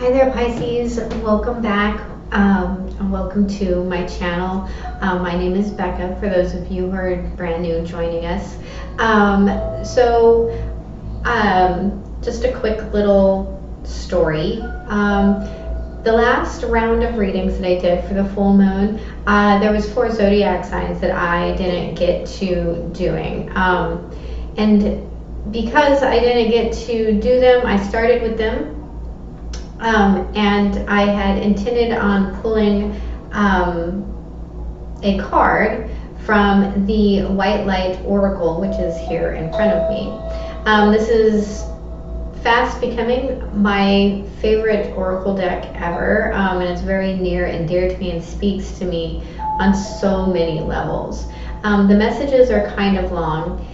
Hi there, Pisces. Welcome back, and welcome to my channel. My name is Becca, for those of you who are brand new joining us. Just a quick little story. The last round of readings that I did for the full moon, there was 4 zodiac signs that I didn't get to doing. And because I didn't get to do them, I started with them. And I had intended on pulling a card from the White Light Oracle, which is here in front of me. This is fast becoming my favorite oracle deck ever, and it's very near and dear to me and speaks to me on so many levels. The messages are kind of long.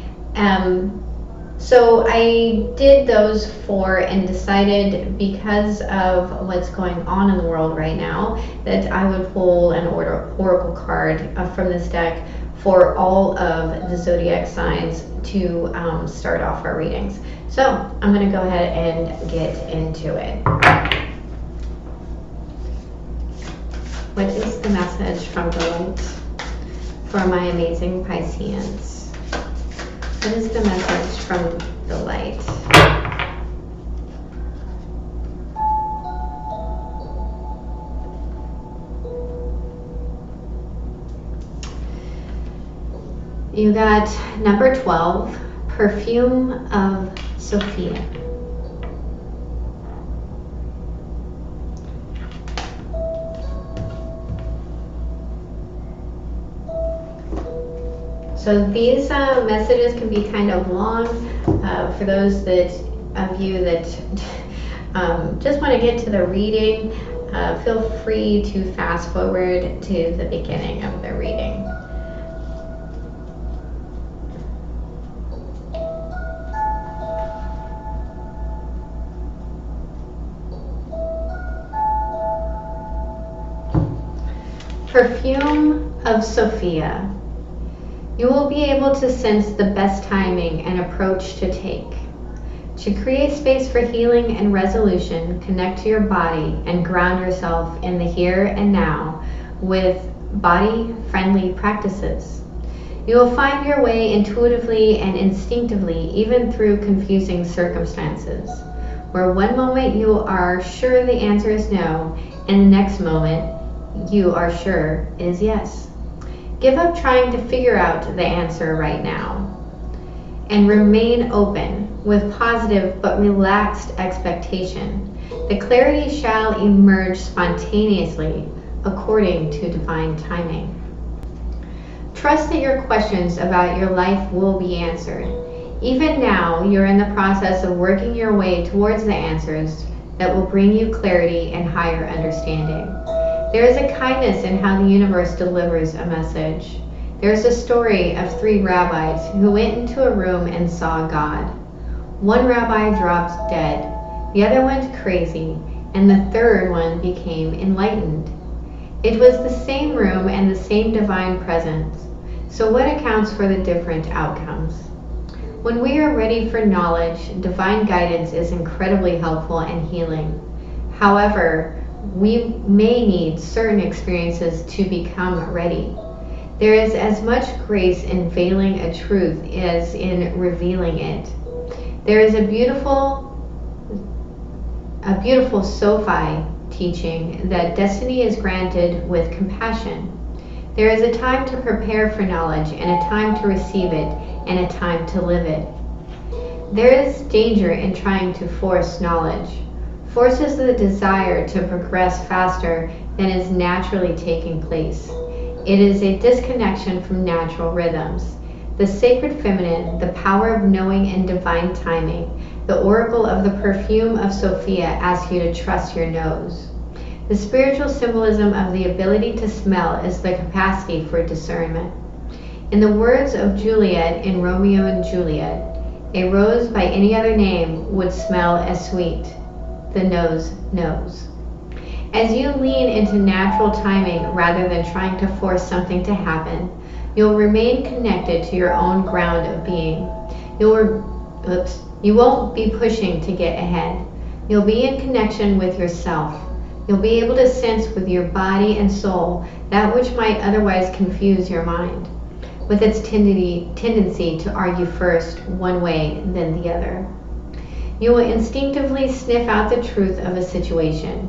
So I did those 4 and decided, because of what's going on in the world right now, that I would pull an oracle card from this deck for all of the zodiac signs to start off our readings. So I'm going to go ahead and get into it. What is the message from the light for my amazing Pisceans? What is the message from the light? You got number 12, Perfume of Sophia. So these messages can be kind of long for those of you that just want to get to the reading. Feel free to fast forward to the beginning of the reading. Perfume of Sophia. You will be able to sense the best timing and approach to take. To create space for healing and resolution, connect to your body and ground yourself in the here and now with body-friendly practices. You will find your way intuitively and instinctively, even through confusing circumstances, where one moment you are sure the answer is no, and the next moment you are sure is yes. Give up trying to figure out the answer right now and remain open with positive but relaxed expectation. The clarity shall emerge spontaneously according to divine timing. Trust that your questions about your life will be answered. Even now, you're in the process of working your way towards the answers that will bring you clarity and higher understanding. There is a kindness in how the universe delivers a message. There is a story of 3 rabbis who went into a room and saw God. One rabbi dropped dead, the other went crazy, and the third one became enlightened. It was the same room and the same divine presence. So what accounts for the different outcomes? When we are ready for knowledge, divine guidance is incredibly helpful and healing. However, we may need certain experiences to become ready. There is as much grace in veiling a truth as in revealing it. There is a beautiful Sophie teaching that destiny is granted with compassion. There is a time to prepare for knowledge, and a time to receive it, and a time to live it. There is danger in trying to force knowledge. Forces the desire to progress faster than is naturally taking place. It is a disconnection from natural rhythms. The sacred feminine, the power of knowing and divine timing, the oracle of the perfume of Sophia asks you to trust your nose. The spiritual symbolism of the ability to smell is the capacity for discernment. In the words of Juliet in Romeo and Juliet, a rose by any other name would smell as sweet. The nose knows. As you lean into natural timing rather than trying to force something to happen, you'll remain connected to your own ground of being. You won't be pushing to get ahead. You'll be in connection with yourself. You'll be able to sense with your body and soul that which might otherwise confuse your mind, with its tendency to argue first one way, then the other. You will instinctively sniff out the truth of a situation.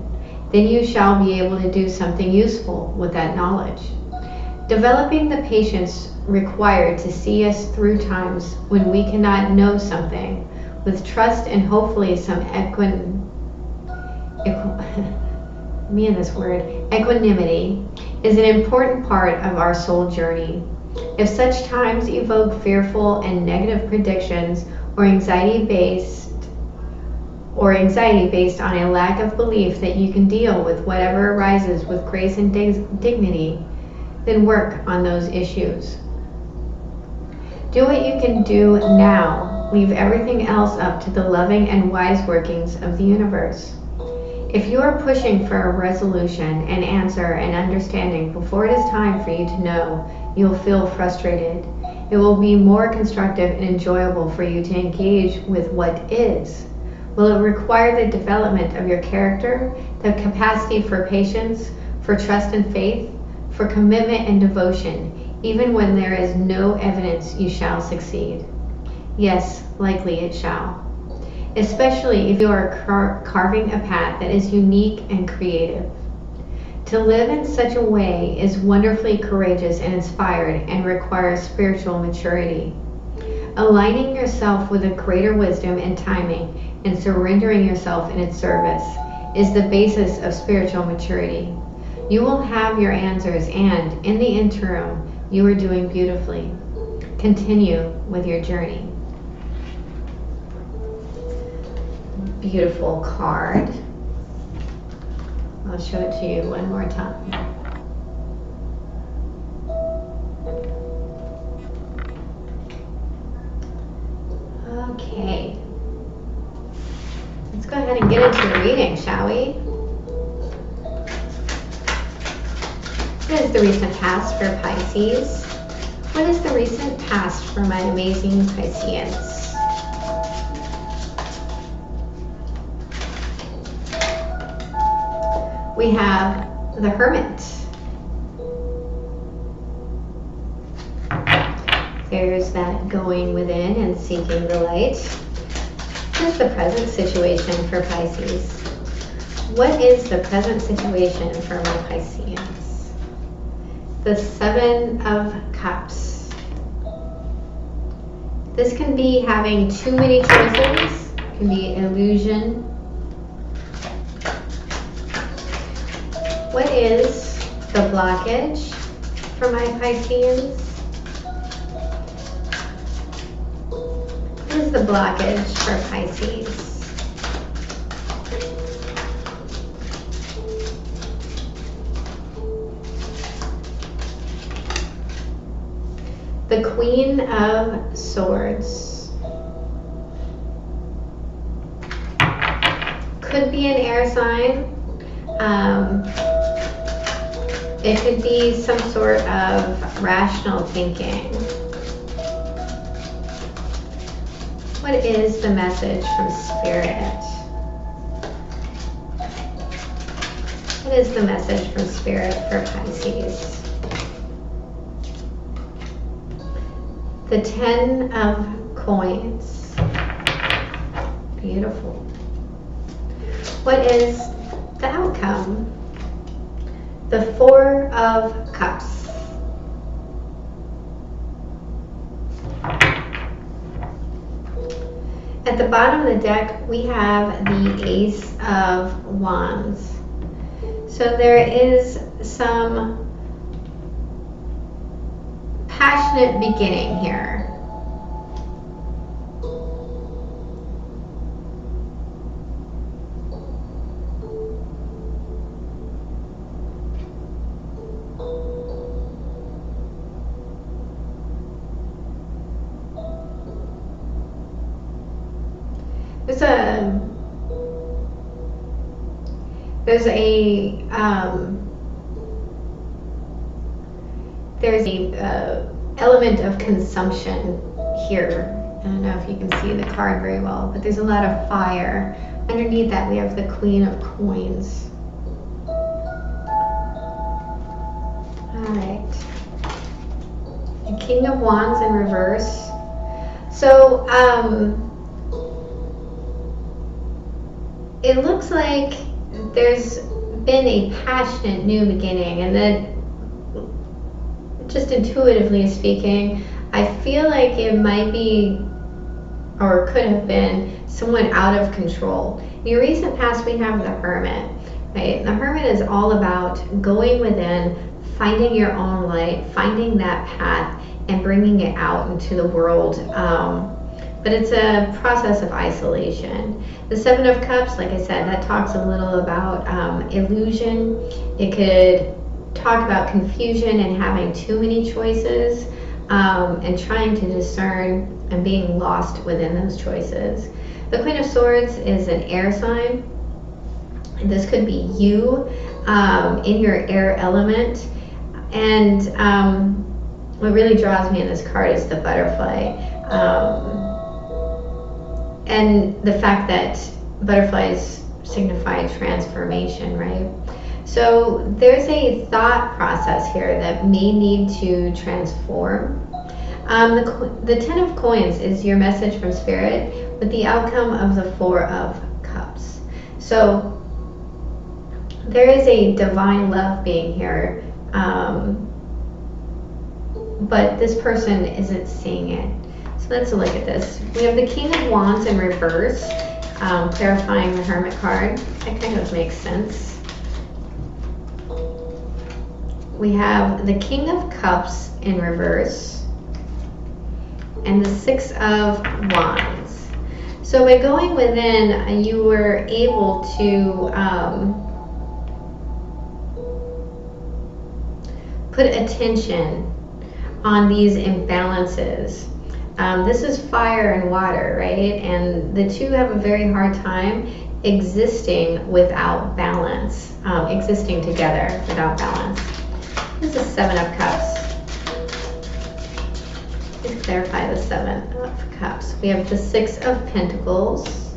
Then you shall be able to do something useful with that knowledge. Developing the patience required to see us through times when we cannot know something, with trust and hopefully some equanimity, is an important part of our soul journey. If such times evoke fearful and negative predictions or anxiety based on a lack of belief that you can deal with whatever arises with grace and dignity, then work on those issues. Do what you can do now. Leave everything else up to the loving and wise workings of the universe. If you are pushing for a resolution, an answer, and understanding before it is time for you to know, you'll feel frustrated. It will be more constructive and enjoyable for you to engage with what is. Will it require the development of your character, the capacity for patience, for trust and faith, for commitment and devotion, even when there is no evidence you shall succeed? Yes, likely it shall. Especially if you are carving a path that is unique and creative. To live in such a way is wonderfully courageous and inspired and requires spiritual maturity. Aligning yourself with a greater wisdom and timing and surrendering yourself in its service is the basis of spiritual maturity. You will have your answers, and in the interim, you are doing beautifully. Continue with your journey. Beautiful card. I'll show it to you one more time. Okay. Let's go ahead and get into the reading, shall we? What is the recent past for Pisces? What is the recent past for my amazing Pisceans? We have the Hermit. There's that going within and seeking the light. What's the present situation for Pisces? What is the present situation for my Pisceans? The Seven of Cups. This can be having too many choices. It can be illusion. What is the blockage for my Pisceans? What is the blockage for Pisces? The Queen of Swords. Could be an air sign. It could be some sort of rational thinking. What is the message from Spirit? What is the message from Spirit for Pisces? The Ten of Coins. Beautiful. What is the outcome? The Four of Cups. At the bottom of the deck, we have the Ace of Wands. So there is some passionate beginning here. There's a element of consumption here. I don't know if you can see the card very well, but there's a lot of fire Underneath that, we have the Queen of Coins. Alright. The King of Wands in reverse. So, it looks like there's been a passionate new beginning, and that, just intuitively speaking, I feel like it might be, or could have been, someone out of control. In your recent past, we have the Hermit, right? The Hermit is all about going within, finding your own light, finding that path, and bringing it out into the world. But it's a process of isolation. The Seven of Cups, like I said, that talks a little about illusion. It could talk about confusion and having too many choices, and trying to discern and being lost within those choices. The Queen of Swords is an air sign. This could be you in your air element. And what really draws me in this card is the butterfly. And the fact that butterflies signify transformation, right? So there's a thought process here that may need to transform. The Ten of Coins is your message from Spirit with the outcome of the Four of Cups. So there is a divine love being here, but this person isn't seeing it. So let's look at this. We have the King of Wands in reverse, clarifying the Hermit card. That kind of makes sense. We have the King of Cups in reverse and the Six of Wands. So by going within, you were able to put attention on these imbalances. This is fire and water, right? And the two have a very hard time existing without balance, existing together without balance. This is Seven of Cups. Please clarify the Seven of Cups. We have the Six of Pentacles,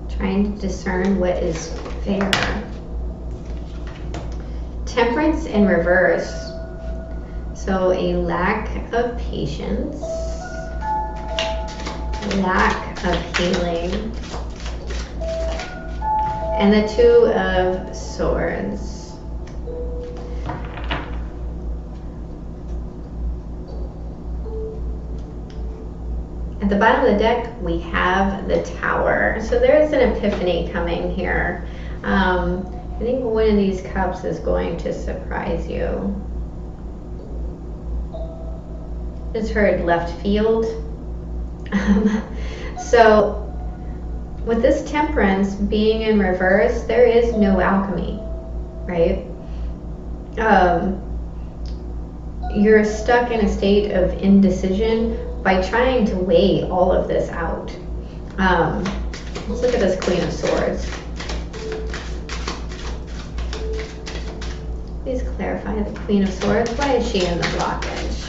trying to discern what is fair. Temperance in reverse. So a lack of patience, lack of healing, and the Two of Swords. At the bottom of the deck, we have the Tower. So there's an epiphany coming here. I think one of these cups is going to surprise you. Just heard left field. So with this Temperance being in reverse, there is no alchemy, right? You're stuck in a state of indecision by trying to weigh all of this out. Let's look at this Queen of Swords. Please clarify the Queen of Swords. Why is she in the blockage?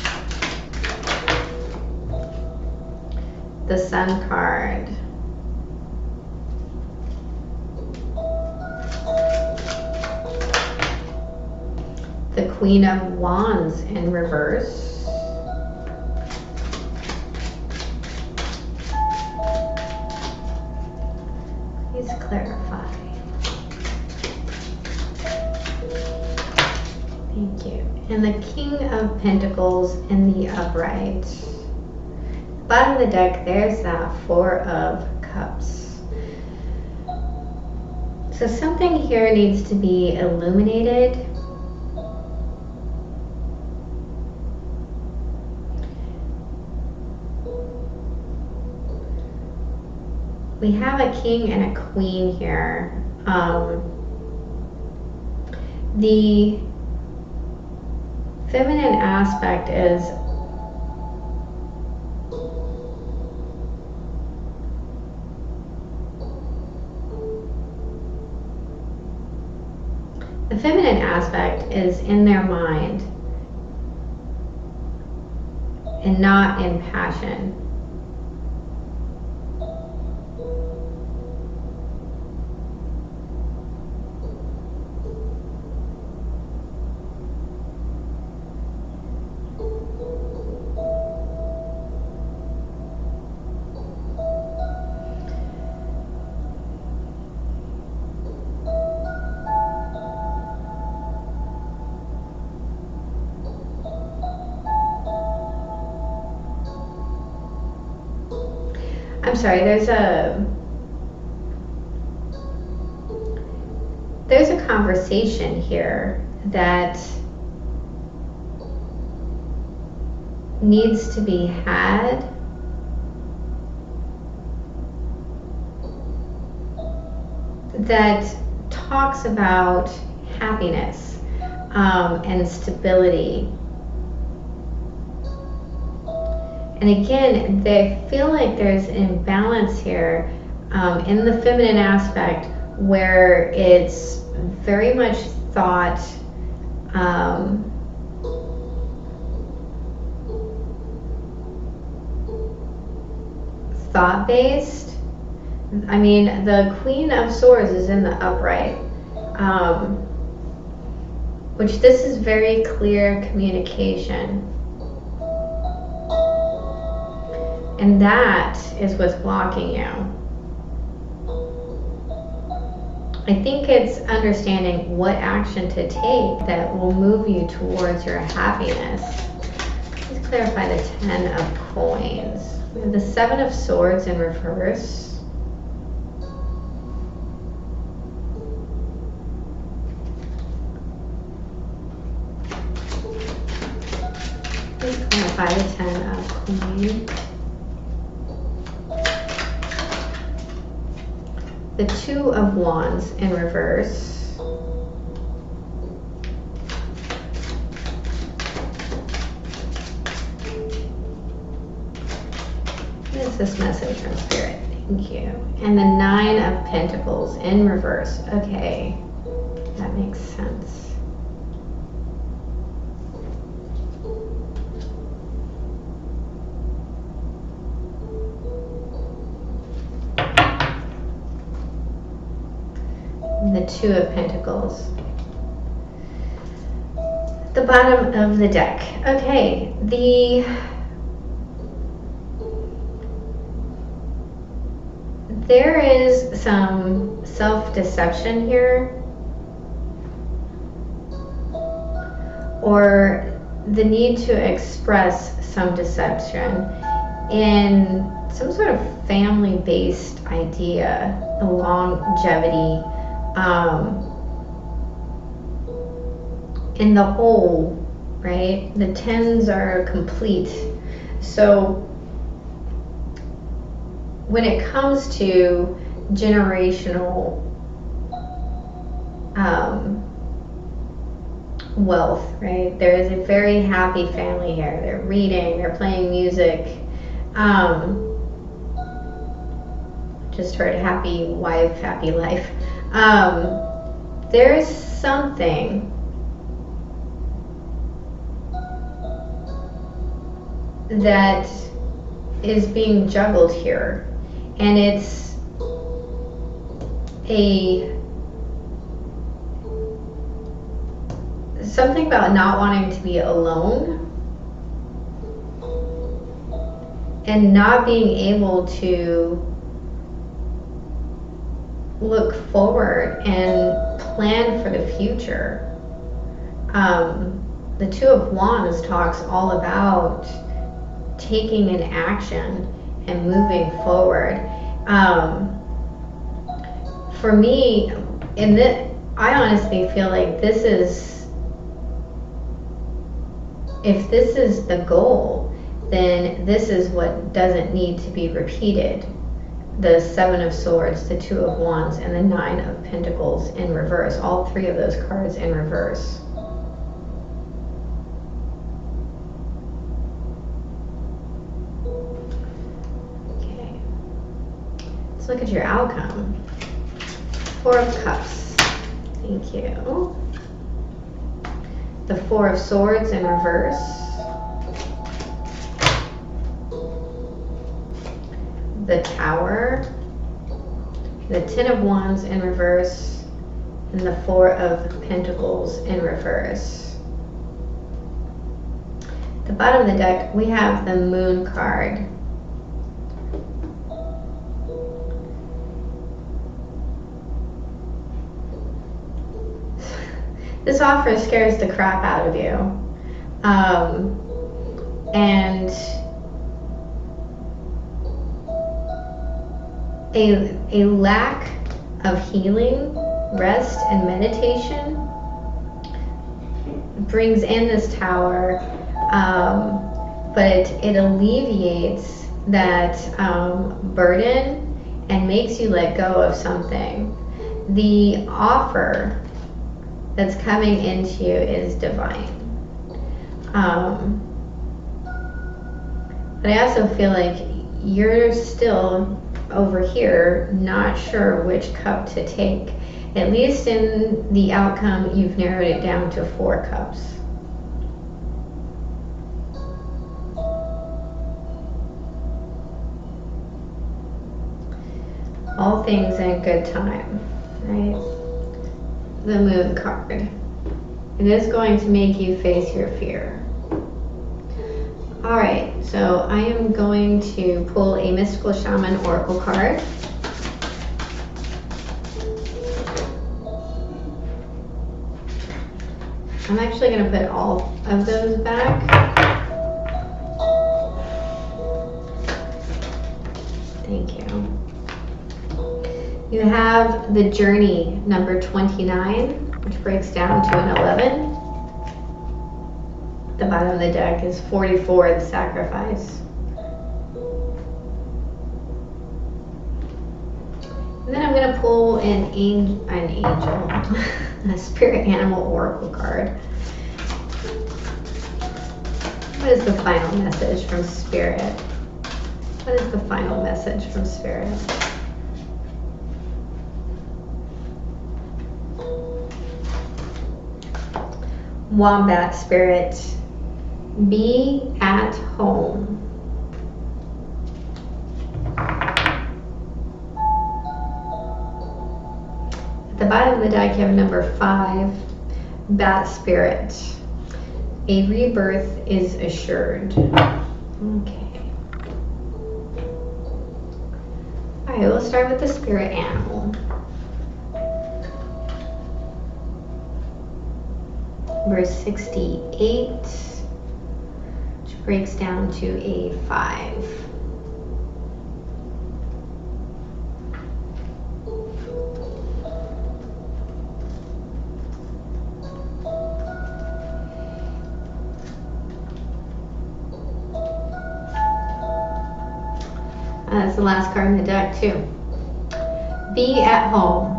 The Sun card. The Queen of Wands in reverse. Please clarify. Thank you. And the King of Pentacles in the upright. Bottom of the deck, there's that Four of Cups. So something here needs to be illuminated. We have a king and a queen here. The feminine aspect is in their mind and not in passion. I'm sorry, there's a conversation here that needs to be had. That talks about happiness and stability. And again, they feel like there's an imbalance here in the feminine aspect, where it's very much thought-based. I mean, the Queen of Swords is in the upright, which this is very clear communication. And that is what's blocking you. I think it's understanding what action to take that will move you towards your happiness. Let's clarify the 10 of Coins. We have the 7 of Swords in reverse. Let's clarify the 10 of Coins. The 2 of Wands in reverse. What is this message from Spirit? Thank you. And the 9 of Pentacles in reverse. Okay, that makes sense. The 2 of Pentacles. The bottom of the deck. Okay, there is some self-deception here, or the need to express some deception in some sort of family-based idea, the longevity, in the whole, right? The 10s are complete. So when it comes to generational wealth, right? There is a very happy family here. They're reading, they're playing music. Just heard happy wife, happy life. There is something that is being juggled here, and it's something about not wanting to be alone and not being able to look forward and plan for the future. The 2 of Wands talks all about taking an action and moving forward. For me, I honestly feel like this is, if this is the goal, then this is what doesn't need to be repeated. The 7 of Swords, the 2 of Wands, and the 9 of Pentacles in reverse. All 3 of those cards in reverse. Okay. Let's look at your outcome. 4 of Cups. Thank you. The 4 of Swords in reverse. The Tower, the 10 of Wands in reverse, and the 4 of Pentacles in reverse. At the bottom of the deck, we have the Moon card. This offer scares the crap out of you. And a lack of healing, rest, and meditation brings in this Tower, but it alleviates that burden and makes you let go of something. The offer that's coming into you is divine. But I also feel like you're still over here not sure which cup to take. At least in the outcome, you've narrowed it down to 4 cups. All things in good time, right? The Moon card. It is going to make you face your fear. All right, so I am going to pull a Mystical Shaman Oracle card. I'm actually going to put all of those back. Thank you. You have the Journey, number 29, which breaks down to an 11. The bottom of the deck is 44, the Sacrifice. And then I'm going to pull an angel, a Spirit Animal Oracle card. What is the final message from Spirit? What is the final message from Spirit? Wombat Spirit, be at home. At the bottom of the deck, you have number 5, Bat Spirit. A rebirth is assured. Okay. All right, we'll start with the Spirit Animal. Verse 68, which breaks down to a 5. That's the last card in the deck too. Be at home.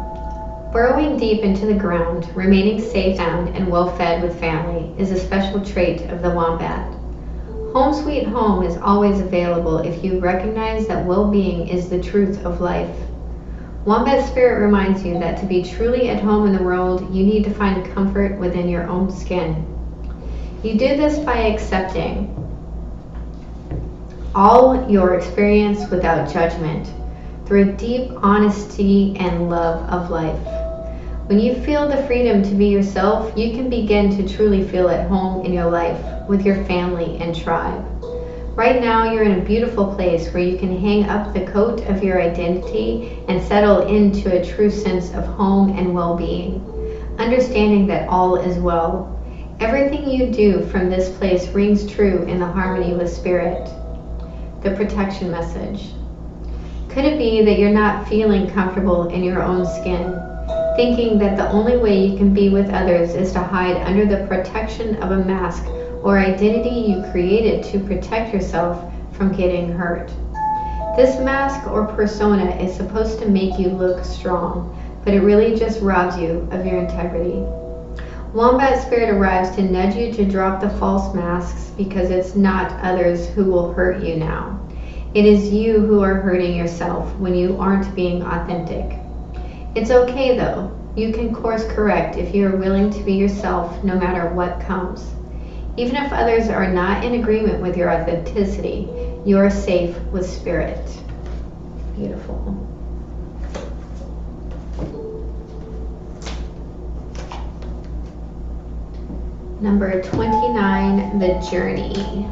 Burrowing deep into the ground, remaining safe, sound, and well-fed with family is a special trait of the wombat. Home sweet home is always available if you recognize that well-being is the truth of life. Wombat Spirit reminds you that to be truly at home in the world, you need to find comfort within your own skin. You do this by accepting all your experience without judgment, through deep honesty and love of life. When you feel the freedom to be yourself, you can begin to truly feel at home in your life with your family and tribe. Right now, you're in a beautiful place where you can hang up the coat of your identity and settle into a true sense of home and well-being, understanding that all is well. Everything you do from this place rings true in the harmony with Spirit. The protection message. Could it be that you're not feeling comfortable in your own skin, thinking that the only way you can be with others is to hide under the protection of a mask or identity you created to protect yourself from getting hurt? This mask or persona is supposed to make you look strong, but it really just robs you of your integrity. Wombat Spirit arrives to nudge you to drop the false masks because it's not others who will hurt you now. It is you who are hurting yourself when you aren't being authentic. It's okay though. You can course correct if you are willing to be yourself no matter what comes. Even if others are not in agreement with your authenticity, you are safe with Spirit. Beautiful. Number 29, The Journey.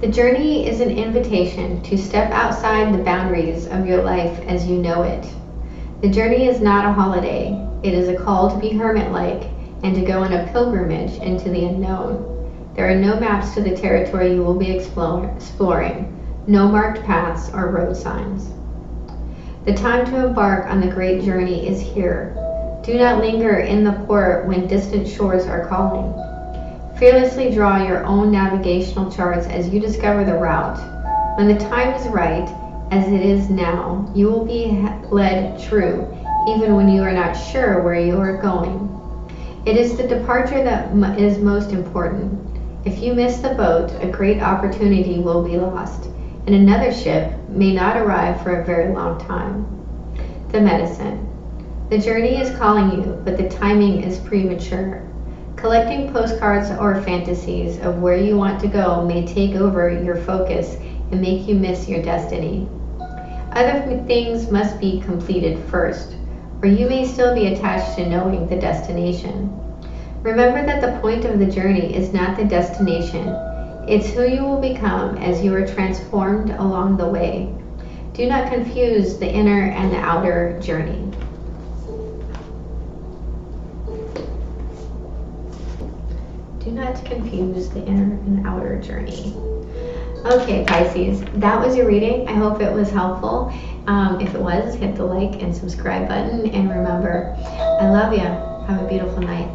The journey is an invitation to step outside the boundaries of your life as you know it. The journey is not a holiday. It is a call to be hermit-like and to go on a pilgrimage into the unknown. There are no maps to the territory you will be exploring, no marked paths or road signs. The time to embark on the great journey is here. Do not linger in the port when distant shores are calling. Fearlessly draw your own navigational charts as you discover the route. When the time is right, as it is now, you will be led true, even when you are not sure where you are going. It is the departure that is most important. If you miss the boat, a great opportunity will be lost, and another ship may not arrive for a very long time. The medicine. The journey is calling you, but the timing is premature. Collecting postcards or fantasies of where you want to go may take over your focus and make you miss your destiny. Other things must be completed first, or you may still be attached to knowing the destination. Remember that the point of the journey is not the destination. It's who you will become as you are transformed along the way. Do not confuse the inner and the outer journey. Do not confuse the inner and outer journey. Okay, Pisces, that was your reading. I hope it was helpful. If it was, hit the like and subscribe button. And remember, I love you. Have a beautiful night.